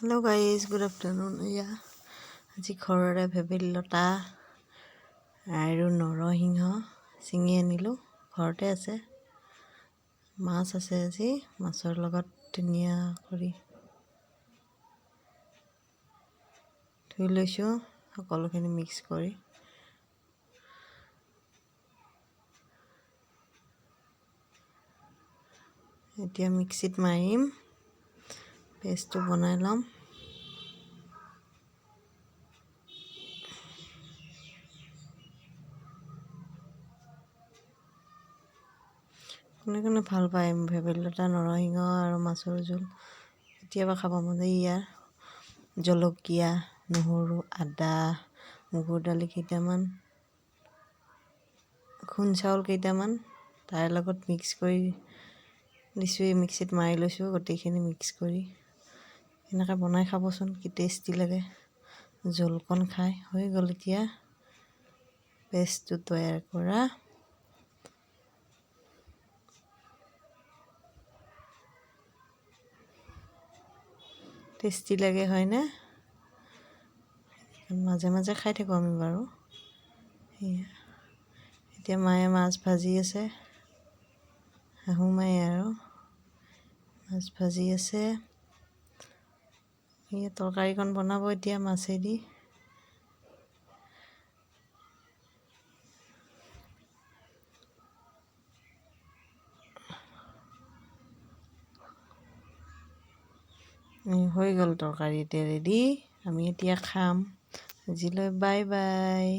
Hello' guys, good afternoon. আজি ঘৰৰে ভেবেলী লতা আৰু নৰসিংহ ছিঙি আনিলোঁ। ঘৰতে আছে। মাছ আছে আজি, মাছৰ লগত ধুনীয়া কৰি ধুই লৈছোঁ, সকলোখিনি মিক্স কৰি। এতিয়া মিক্সিত মাৰিম, পেষ্টটো বনাই ল'ম। কোনে কোনে ভাল পায় ভেবেলী লতা, নৰসিংহ আৰু মাছৰ জোল? কেতিয়াবা খাব মন যায়। ইয়াৰ জলকীয়া, নহৰু, আদা, মগুৰ দালি কেইটামান, খুন চাউল কেইটামান তাৰ লগত মিক্স কৰি দিছোঁ। মিক্সিত মাৰি লৈছোঁ গোটেইখিনি মিক্স কৰি। এনেকৈ বনাই খাবচোন, কি টেষ্টি লাগে। জোলকণ খাই হৈ গ'ল। এতিয়া পেষ্টটো তৈয়াৰ কৰা। টেষ্টি লাগে হয়নে? মাজে মাজে খাই থাকোঁ আমি বাৰু। এতিয়া মায়ে মাছ ভাজি আছে, শাহু মায়ে আৰু মাছ ভাজি আছে। তৰকাৰীখন বনাব এতিয়া মাছেদি। হৈ গ'ল তৰকাৰী, এতিয়া ৰেডি। আমি এতিয়া খাম। আজিলৈ বাই বাই।